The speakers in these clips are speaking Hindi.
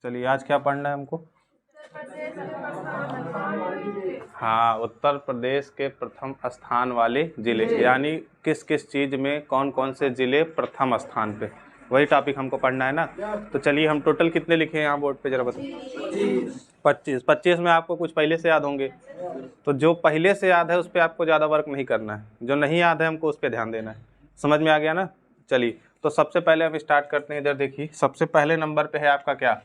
चलिए आज क्या पढ़ना है हमको? हाँ, उत्तर प्रदेश के प्रथम स्थान वाले जिले, यानी किस किस चीज में कौन कौन से जिले प्रथम स्थान पे, वही टॉपिक हमको पढ़ना है ना। तो चलिए हम टोटल कितने लिखे हैं यहाँ बोर्ड पे जरा बताओ। 25। 25 में आपको कुछ पहले से याद होंगे, तो जो पहले से याद है उस पर आपको ज़्यादा वर्क नहीं करना है, जो नहीं याद है हमको उस पर ध्यान देना है। समझ में आ गया ना। चलिए तो सबसे पहले हम स्टार्ट करते हैं। इधर देखिए, सबसे पहले नंबर पे है आपका क्या,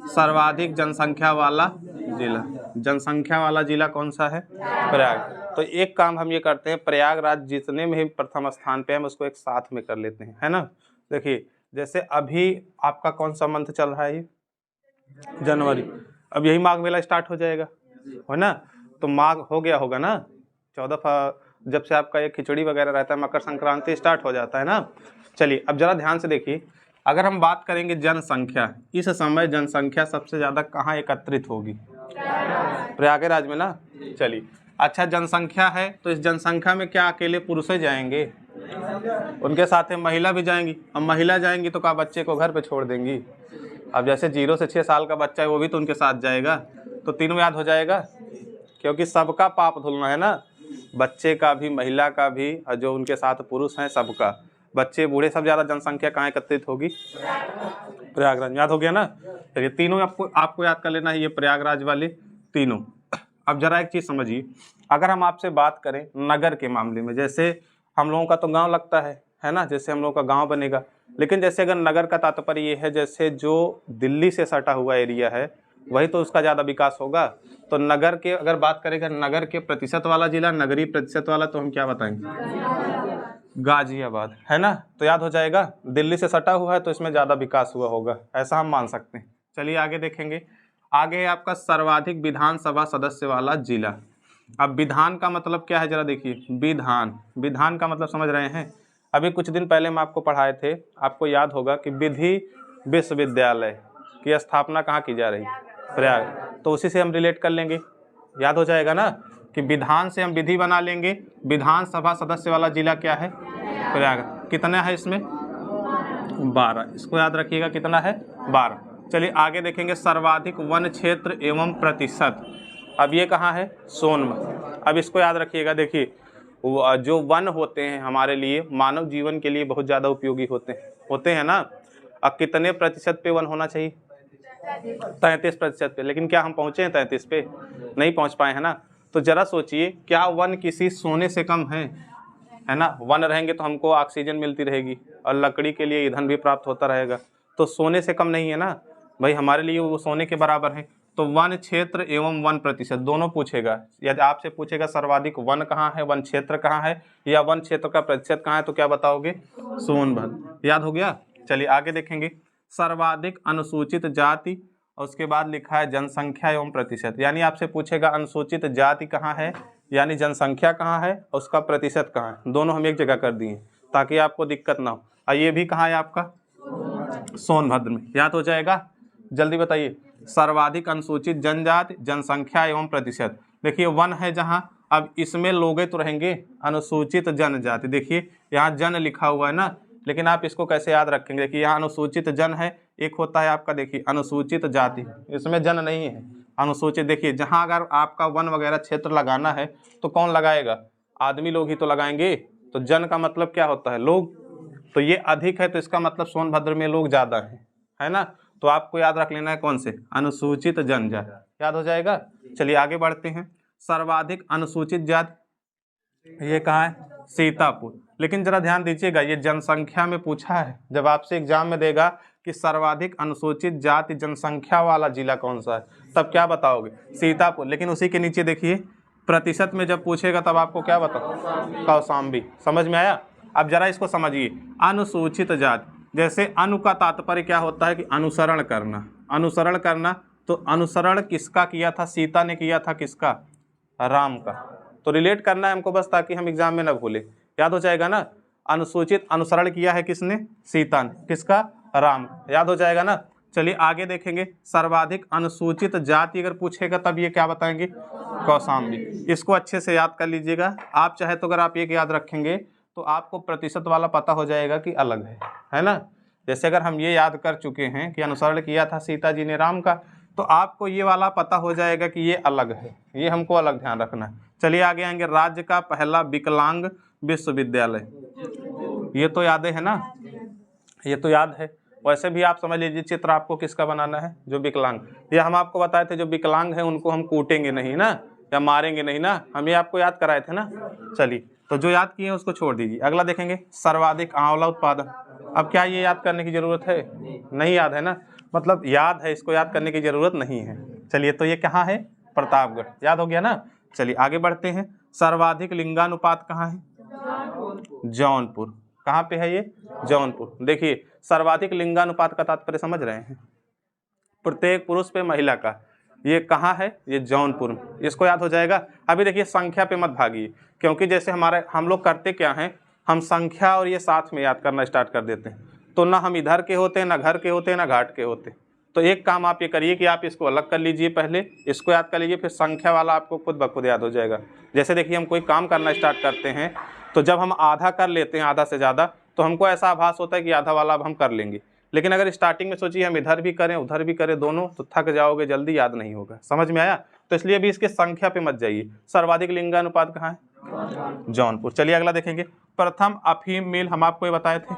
सर्वाधिक जनसंख्या वाला जिला। जनसंख्या वाला जिला कौन सा है? प्रयाग। तो एक काम हम ये करते हैं, प्रयागराज जितने में ही प्रथम स्थान पे हम उसको एक साथ में कर लेते हैं, है ना। देखिए जैसे अभी आपका कौन सा मंथ चल रहा है, ये जनवरी। अब यही माघ मेला स्टार्ट हो जाएगा, है ना। तो माघ हो गया होगा ना, 14 जब से आपका ये खिचड़ी वगैरह रहता है, मकर संक्रांति स्टार्ट हो जाता है ना। चलिए अब जरा ध्यान से देखिए, अगर हम बात करेंगे जनसंख्या, इस समय जनसंख्या सबसे ज़्यादा कहाँ एकत्रित होगी? प्रयागराज में ना। चलिए अच्छा, जनसंख्या है तो इस जनसंख्या में क्या अकेले पुरुष ही जाएंगे? उनके साथ में महिला भी जाएंगी। अब महिला जाएंगी तो क्या बच्चे को घर पे छोड़ देंगी? अब जैसे 0 से 6 साल का बच्चा है वो भी तो उनके साथ जाएगा, तो तीनों याद हो जाएगा, क्योंकि सबका पाप धुलना है ना, बच्चे का भी, महिला का भी, और जो उनके साथ पुरुष हैं सबका, बच्चे बूढ़े सब। ज़्यादा जनसंख्या कहाँ एकत्रित होगी? प्रयागराज। याद हो गया ना। चलिए तीनों आपको याद कर लेना है, ये प्रयागराज वाले तीनों। अब जरा एक चीज़ समझिए, अगर हम आपसे बात करें नगर के मामले में, जैसे हम लोगों का तो गांव लगता है ना, जैसे हम लोगों का गांव बनेगा, लेकिन जैसे अगर नगर का तात्पर्य ये है जैसे जो दिल्ली से सटा हुआ एरिया है वही तो उसका ज़्यादा विकास होगा। तो नगर के अगर बात करेंगे, नगर के प्रतिशत वाला जिला, नगरीय प्रतिशत वाला, तो हम क्या बताएंगे? गाजियाबाद, है ना। तो याद हो जाएगा, दिल्ली से सटा हुआ है तो इसमें ज़्यादा विकास हुआ होगा, ऐसा हम मान सकते हैं। चलिए आगे देखेंगे, आगे है आपका सर्वाधिक विधानसभा सदस्य वाला जिला। अब विधान का मतलब क्या है जरा देखिए, विधान, विधान का मतलब समझ रहे हैं? अभी कुछ दिन पहले हम आपको पढ़ाए थे, आपको याद होगा कि विधि विश्वविद्यालय की स्थापना कहाँ की जा रही है? प्रयाग। तो उसी से हम रिलेट कर लेंगे, याद हो जाएगा ना, कि विधान से हम विधि बना लेंगे। विधानसभा सदस्य वाला जिला क्या है? प्रयाग। कितना है इसमें? 12। इसको याद रखिएगा, कितना है? 12। चलिए आगे देखेंगे, सर्वाधिक वन क्षेत्र एवं प्रतिशत। अब ये कहाँ है? सोनभद्र। अब इसको याद रखिएगा, देखिए जो वन होते हैं हमारे लिए, मानव जीवन के लिए बहुत ज़्यादा उपयोगी होते हैं ना। अब कितने प्रतिशत पे वन होना चाहिए? 33% पे। लेकिन क्या हम पहुँचे हैं 33 पे? नहीं पहुँच पाए, है ना। तो जरा सोचिए, क्या वन किसी सोने से कम है ना। वन रहेंगे तो हमको ऑक्सीजन मिलती रहेगी और लकड़ी के लिए ईंधन भी प्राप्त होता रहेगा, तो सोने से कम नहीं है ना भाई, हमारे लिए वो सोने के बराबर है। तो वन क्षेत्र एवं वन प्रतिशत दोनों पूछेगा। यदि आपसे पूछेगा सर्वाधिक वन कहाँ है, वन क्षेत्र कहाँ है, या वन क्षेत्र का प्रतिशत कहाँ है, तो क्या बताओगे? सोनभद्र। याद हो गया। चलिए आगे देखेंगे, सर्वाधिक अनुसूचित जाति, और उसके बाद लिखा है जनसंख्या एवं प्रतिशत। यानी आपसे पूछेगा अनुसूचित जाति कहाँ है, यानी जनसंख्या कहाँ है, और उसका प्रतिशत कहाँ है। दोनों हम एक जगह कर दिए ताकि आपको दिक्कत ना हो। और ये भी कहाँ है आपका? सोनभद्र में। याद हो जाएगा। जल्दी बताइए, सर्वाधिक अनुसूचित जनजाति, जनसंख्या एवं प्रतिशत। देखिए वन है जहाँ, अब इसमें लोग तो रहेंगे अनुसूचित जनजाति। देखिए यहाँ जन लिखा हुआ है ना, लेकिन आप इसको कैसे याद रखेंगे? देखिए यहाँ अनुसूचित जन है, एक होता है आपका देखिए अनुसूचित जाति, इसमें जन नहीं है, अनुसूचित। देखिए जहाँ अगर आपका वन वगैरह क्षेत्र लगाना है तो कौन लगाएगा? आदमी लोग ही तो लगाएंगे। तो जन का मतलब क्या होता है? लोग। तो ये अधिक है तो इसका मतलब सोनभद्र में लोग ज़्यादा हैं, है ना। तो आपको याद रख लेना है कौन से? अनुसूचित जनजाति। याद हो जाएगा। चलिए आगे बढ़ते हैं, सर्वाधिक अनुसूचित जाति ये कहाँ है? सीतापुर। लेकिन जरा ध्यान दीजिएगा, ये जनसंख्या में पूछा है, जब आपसे एग्जाम में देगा कि सर्वाधिक अनुसूचित जाति जनसंख्या वाला जिला कौन सा है, तब क्या बताओगे? सीतापुर। लेकिन उसी के नीचे देखिए प्रतिशत में जब पूछेगा तब आपको क्या बताओ? कौशाम्बी। समझ में आया। अब जरा इसको समझिए, अनुसूचित जाति, जैसे अनु का तात्पर्य क्या होता है? कि अनुसरण करना। अनुसरण करना, तो अनुसरण किसका किया था? सीता ने किया था। किसका? राम का। तो रिलेट करना है हमको बस, ताकि हम एग्जाम में ना भूले। याद हो जाएगा ना। अनुसूचित अनुसरण किया है किसने? सीता ने। किसका? राम। याद हो जाएगा ना। चलिए आगे देखेंगे, सर्वाधिक अनुसूचित जाति अगर पूछेगा तब ये क्या बताएंगे? कौशाम्बी। इसको अच्छे से याद कर लीजिएगा। आप चाहे तो अगर आप एक याद रखेंगे तो आपको प्रतिशत वाला पता हो जाएगा कि अलग है ना। जैसे अगर हम ये याद कर चुके हैं कि अनुसरण किया था सीता जी ने राम का, तो आपको ये वाला पता हो जाएगा कि ये अलग है, ये हमको अलग ध्यान रखना है। चलिए आगे आएंगे, राज्य का पहला विकलांग विश्वविद्यालय, ये तो याद है ना, ये तो याद है। वैसे भी आप समझ लीजिए चित्र आपको किसका बनाना है, जो विकलांग, ये हम आपको बताए थे जो विकलांग है उनको हम कूटेंगे नहीं ना, या मारेंगे नहीं ना, हम ये आपको याद कराए थे ना। चलिए तो जो याद किए उसको छोड़ दीजिए। अगला देखेंगे, सर्वाधिक आंवला उत्पादन। अब क्या ये याद करने की जरूरत है, नहीं याद है ना, मतलब याद है, इसको याद करने की जरूरत नहीं है। चलिए तो ये कहाँ है, प्रतापगढ़, याद हो गया ना। चलिए आगे बढ़ते हैं, सर्वाधिक लिंगानुपात कहाँ है, जौनपुर। कहाँ पे है ये, जौनपुर। देखिए सर्वाधिक लिंगानुपात का तात्पर्य समझ रहे हैं, प्रत्येक पुरुष पे महिला का, ये कहाँ है, ये जौनपुर में, इसको याद हो जाएगा। अभी देखिए संख्या पे मत भागिए, क्योंकि जैसे हम लोग करते क्या हैं, हम संख्या और ये साथ में याद करना स्टार्ट कर देते हैं, तो ना हम इधर के होते हैं, ना घर के होते हैं, ना घाट के होते हैं। तो एक काम आप ये करिए कि आप इसको अलग कर लीजिए, पहले इसको याद कर लीजिए, फिर संख्या वाला आपको खुद ब खुद याद हो जाएगा। जैसे देखिए हम कोई काम करना स्टार्ट करते हैं, तो जब हम आधा कर लेते हैं, आधा से ज़्यादा, तो हमको ऐसा आभास होता है कि आधा वाला अब हम कर लेंगे। लेकिन अगर स्टार्टिंग में सोचिए हम इधर भी करें उधर भी करें दोनों, तो थक जाओगे, जल्दी याद नहीं होगा। समझ में आया। तो इसलिए भी इसके संख्या पे मत जाइए। सर्वाधिक लिंगानुपात कहाँ है, जौनपुर। चलिए अगला देखेंगे, प्रथम अफीम मिल हम आपको ये बताए थे,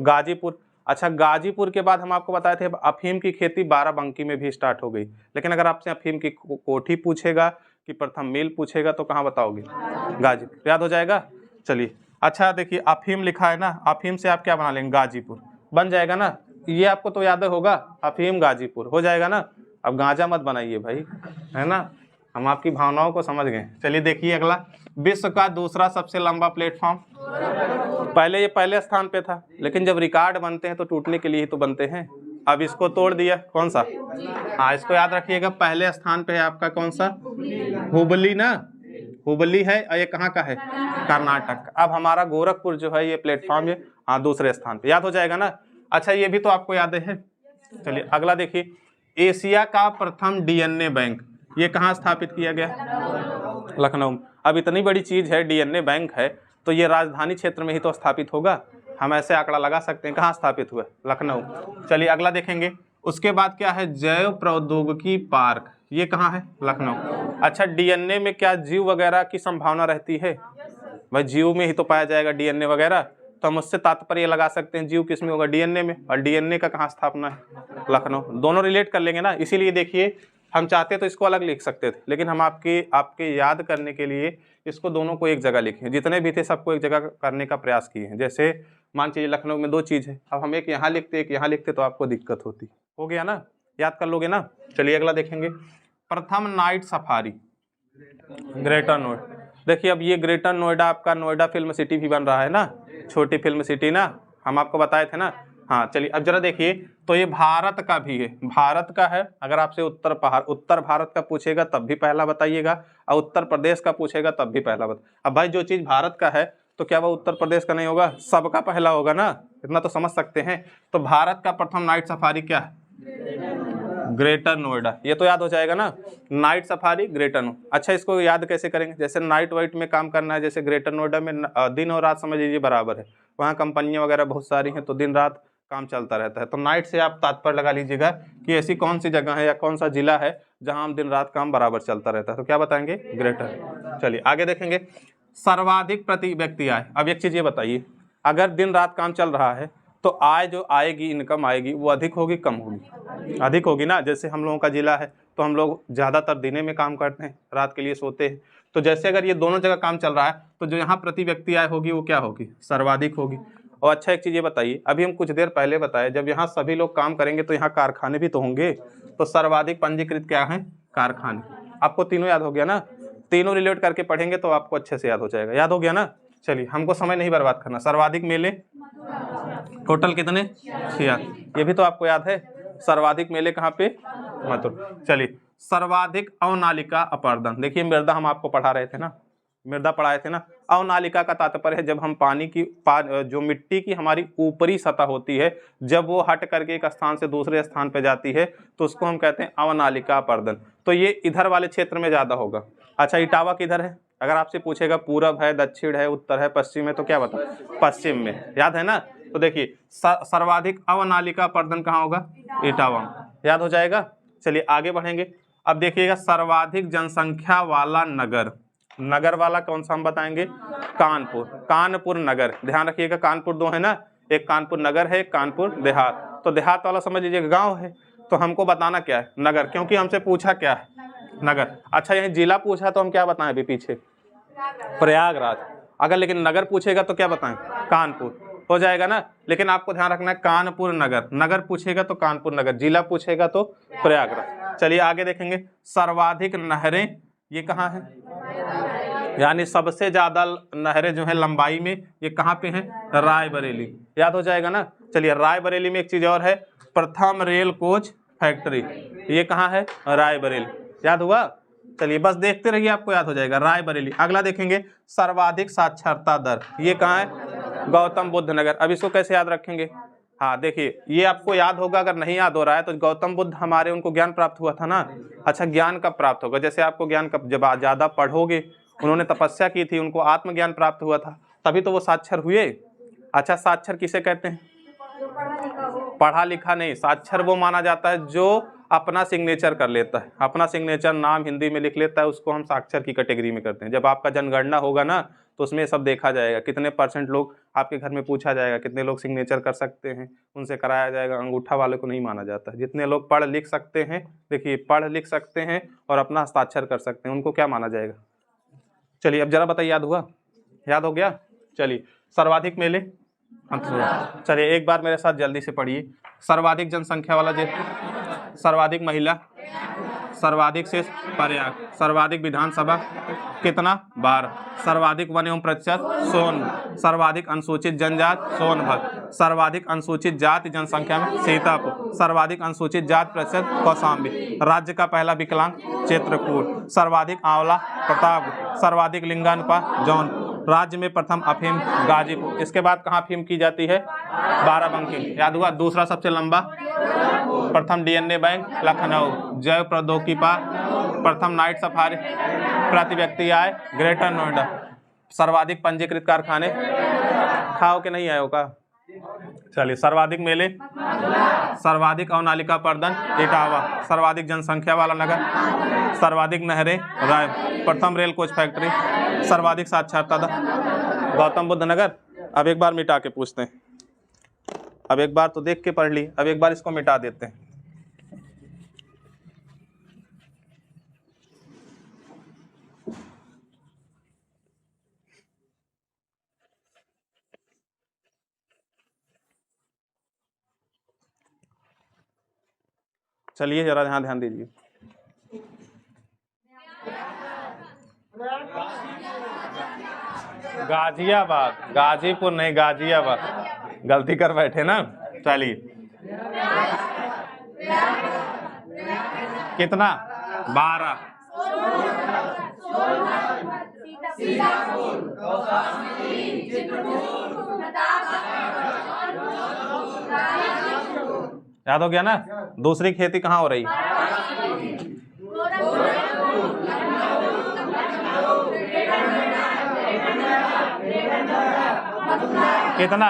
गाजीपुर। अच्छा गाजीपुर के बाद हम आपको बताए थे अफीम की खेती बाराबंकी में भी स्टार्ट हो गई। लेकिन अगर आपसे अफीम की कोठी पूछेगा कि प्रथम मिल पूछेगा तो कहाँ बताओगे, गाजीपुर, याद हो जाएगा। चलिए अच्छा देखिए अफीम लिखा है ना, अफीम से आप क्या बना लेंगे, गाजीपुर बन जाएगा ना, ये आपको तो याद होगा, अफीम गाजीपुर हो जाएगा ना। अब गांजा मत बनाइए भाई, है ना, हम आपकी भावनाओं को समझ गए। चलिए देखिए अगला, विश्व का दूसरा सबसे लंबा प्लेटफॉर्म, पहले ये पहले स्थान पे था, लेकिन जब रिकॉर्ड बनते हैं तो टूटने के लिए ही तो बनते हैं। अब इसको तोड़ दिया, कौन सा, हाँ इसको याद रखिएगा, पहले स्थान पे है आपका कौन सा, हुबली ना, हुबली है, और ये कहाँ का है, कर्नाटक। अब हमारा गोरखपुर जो है ये प्लेटफॉर्म है, हाँ दूसरे स्थान पे, याद हो जाएगा ना। अच्छा ये भी तो आपको याद है। चलिए अगला देखिए, एशिया का प्रथम डीएनए बैंक, ये कहाँ स्थापित किया गया, लखनऊ। अब इतनी बड़ी चीज है, डीएनए बैंक है, तो ये राजधानी क्षेत्र में ही तो स्थापित होगा। हम ऐसे आंकड़ा लगा सकते हैं कहाँ स्थापित हुआ, लखनऊ। चलिए अगला देखेंगे, उसके बाद क्या है, जैव प्रौद्योगिकी पार्क, ये कहाँ है, लखनऊ। अच्छा डीएनए में क्या जीव वगैरह की संभावना रहती है, भाई जीव में ही तो पाया जाएगा डीएनए वगैरह, तो हम उससे तात्पर्य लगा सकते हैं जीव किस में होगा, डीएनए में, और डीएनए का कहाँ स्थापना है, लखनऊ। दोनों रिलेट कर लेंगे ना, इसीलिए देखिए हम चाहते तो इसको अलग लिख सकते थे, लेकिन हम आपके याद करने के लिए इसको दोनों को एक जगह लिखे, जितने भी थे सबको एक जगह करने का प्रयास किए हैं। जैसे मान लीजिए लखनऊ में दो चीज़ है, अब हम एक यहाँ लिखते एक यहाँ लिखते तो आपको दिक्कत होती, हो गया ना, याद कर लोगे ना। चलिए अगला देखेंगे, प्रथम नाइट सफारी, ग्रेटर नोएडा। देखिए अब ये ग्रेटर नोएडा आपका नोएडा फिल्म सिटी भी बन रहा है ना, छोटी फिल्म सिटी ना, हम आपको बताए थे ना। हाँ चलिए अब जरा देखिए, तो ये भारत का भी है, भारत का है। अगर आपसे उत्तर भारत का पूछेगा तब भी पहला बताइएगा, और उत्तर प्रदेश का पूछेगा तब भी पहला अब भाई जो चीज़ भारत का है तो क्या वो उत्तर प्रदेश का नहीं होगा, सबका पहला होगा ना, इतना तो समझ सकते हैं। तो भारत का प्रथम नाइट सफारी क्या है, ग्रेटर नोएडा, ये तो याद हो जाएगा ना, नाइट सफारी ग्रेटर नोएडा। अच्छा इसको याद कैसे करेंगे, जैसे नाइट वाइट में काम करना है, जैसे ग्रेटर नोएडा में दिन और रात समझ लीजिए बराबर है, वहाँ कंपनियां वगैरह बहुत सारी हैं, तो दिन रात काम चलता रहता है। तो नाइट से आप तात्पर्य लगा लीजिएगा कि ऐसी कौन सी जगह है या कौन सा जिला है जहाँ हम दिन रात काम बराबर चलता रहता है, तो क्या बताएंगे, ग्रेटर। चलिए आगे देखेंगे, सर्वाधिक प्रति व्यक्ति आय। अब एक चीज़ ये बताइए, अगर दिन रात काम चल रहा है तो आय जो आएगी, इनकम आएगी, वो अधिक होगी कम होगी, अधिक होगी ना। जैसे हम लोगों का जिला है तो हम लोग ज़्यादातर दिने में काम करते हैं, रात के लिए सोते हैं। तो जैसे अगर ये दोनों जगह काम चल रहा है तो जो यहाँ प्रति व्यक्ति आय होगी वो क्या होगी, सर्वाधिक होगी। और अच्छा एक चीज़ ये बताइए, अभी हम कुछ देर पहले बताए जब यहाँ सभी लोग काम करेंगे तो यहाँ कारखाने भी तो होंगे, तो सर्वाधिक पंजीकृत क्या है, कारखाने। आपको तीनों याद हो गया ना, तीनों रिलेट करके पढ़ेंगे तो आपको अच्छे से याद हो जाएगा, याद हो गया ना। चलिए हमको समय नहीं बर्बाद करना, सर्वाधिक मेले टोटल कितने, 6, ये भी तो आपको याद है। सर्वाधिक मेले कहाँ पे, मथुरा। चलिए सर्वाधिक अवनालिका अपर्दन, देखिए मृदा हम आपको पढ़ा रहे थे ना, मृदा पढ़ाए थे ना। अवनालिका का तात्पर्य है जब हम पानी की जो मिट्टी की हमारी ऊपरी सतह होती है, जब वो हट करके एक स्थान से दूसरे स्थान पे जाती है तो उसको हम कहते हैं अवनालिका अपर्दन। तो ये इधर वाले क्षेत्र में ज़्यादा होगा। अच्छा इटावा किधर है, अगर आपसे पूछेगा पूरब है, दक्षिण है, उत्तर है, पश्चिम है, तो क्या बता, पश्चिम में, याद है ना। तो देखिए सर्वाधिक अवनालिका पर्दन कहाँ होगा, इटावा, याद हो जाएगा। चलिए आगे बढ़ेंगे। अब देखिएगा सर्वाधिक जनसंख्या वाला नगर, नगर वाला कौन सा हम बताएंगे, कानपुर, कानपुर नगर, ध्यान रखिएगा कानपुर दो है ना, एक कानपुर नगर है, एक कानपुर देहात। तो देहात वाला समझ लीजिएगा गांव है, तो हमको बताना क्या है, नगर, क्योंकि हमसे पूछा क्या है, नगर। अच्छा यही जिला पूछा तो हम क्या बताएं अभी पीछे, प्रयागराज। अगर लेकिन नगर पूछेगा तो क्या बताएं, कानपुर, हो जाएगा ना। लेकिन आपको ध्यान रखना है कानपुर नगर, नगर पूछेगा तो कानपुर नगर, जिला पूछेगा तो प्रयागराज। चलिए आगे देखेंगे। सर्वाधिक नहरें ये कहाँ है, यानी सबसे ज्यादा नहरें जो है लंबाई में ये कहाँ पे हैं, रायबरेली, याद हो जाएगा ना। चलिए रायबरेली में एक चीज और है, प्रथम रेल कोच फैक्ट्री, ये कहाँ है, रायबरेली, याद हुआ। चलिए बस देखते रहिए आपको याद हो जाएगा, रायबरेली। अगला देखेंगे सर्वाधिक साक्षरता दर, ये कहाँ है, गौतम बुद्ध नगर। अब इसको कैसे याद रखेंगे, हाँ देखिए ये आपको याद होगा, अगर नहीं याद हो रहा है तो गौतम बुद्ध हमारे उनको ज्ञान प्राप्त हुआ था ना। अच्छा ज्ञान कब प्राप्त होगा, जैसे आपको ज्ञान कब, जब ज्यादा पढ़ोगे, उन्होंने तपस्या की थी, उनको आत्मज्ञान प्राप्त हुआ था, तभी तो वो साक्षर हुए। अच्छा साक्षर किसे कहते हैं, पढ़ा लिखा नहीं, साक्षर वो माना जाता है जो अपना सिग्नेचर कर लेता है, अपना सिग्नेचर नाम हिंदी में लिख लेता है, उसको हम साक्षर की कैटेगरी में करते हैं। जब आपका जनगणना होगा ना तो उसमें सब देखा जाएगा, कितने % लोग आपके घर में पूछा जाएगा, कितने लोग सिग्नेचर कर सकते हैं, उनसे कराया जाएगा। अंगूठा वाले को नहीं माना जाता। जितने लोग पढ़ लिख सकते हैं, देखिए पढ़ लिख सकते हैं और अपना हस्ताक्षर कर सकते हैं, उनको क्या माना जाएगा। चलिए अब जरा बताइए, याद हुआ, याद हो गया। चलिए सर्वाधिक मेले, चलिए एक बार मेरे साथ जल्दी से पढ़िए। सर्वाधिक जनसंख्या वाला जो, सर्वाधिक महिला, सर्वाधिक शेष प्रयाग, सर्वाधिक विधानसभा कितना 12, सर्वाधिक वन एवं प्रतिशत सोनभद्र, सर्वाधिक अनुसूचित जनजाति सोनभद्र, सर्वाधिक अनुसूचित जाति जनसंख्या में सीतापुर, सर्वाधिक अनुसूचित जाति प्रतिशत कौशाम्बी, राज्य का पहला विकलांग चित्रकूट, सर्वाधिक आंवला प्रतापगढ़, सर्वाधिक लिंगानुपात जौनपुर, राज्य में प्रथम अफीम गाजीपुर। इसके बाद कहाँ अफीम की जाती है, बाराबंकी, याद हुआ। दूसरा सबसे लंबा, प्रथम DNA बैंक लखनऊ, जैव प्रौद्योगिकी पार्क, प्रथम नाइट सफारी प्रति व्यक्ति आय ग्रेटर नोएडा, सर्वाधिक पंजीकृत कारखाने, खाओ के नहीं आए हो का। चलिए सर्वाधिक मेले, सर्वाधिक अवनालिका पर्दन इटावा, सर्वाधिक जनसंख्या वाला नगर, सर्वाधिक नहरें राय, प्रथम रेल कोच फैक्ट्री, सर्वाधिक साक्षरता दर गौतम बुद्ध नगर। अब एक बार मिटा के पूछते हैं, अब एक बार तो देख के पढ़ ली, अब एक बार इसको मिटा देते हैं। चलिए जरा यहाँ ध्यान दीजिए। गाजियाबाद, गाजीपुर नहीं गाजियाबाद, गलती कर बैठे ना। चलिए कितना 12, याद हो गया ना। दूसरी खेती कहाँ हो रही, कितना,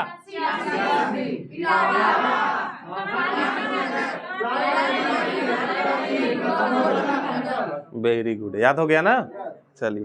वेरी गुड, याद हो गया ना। चलिए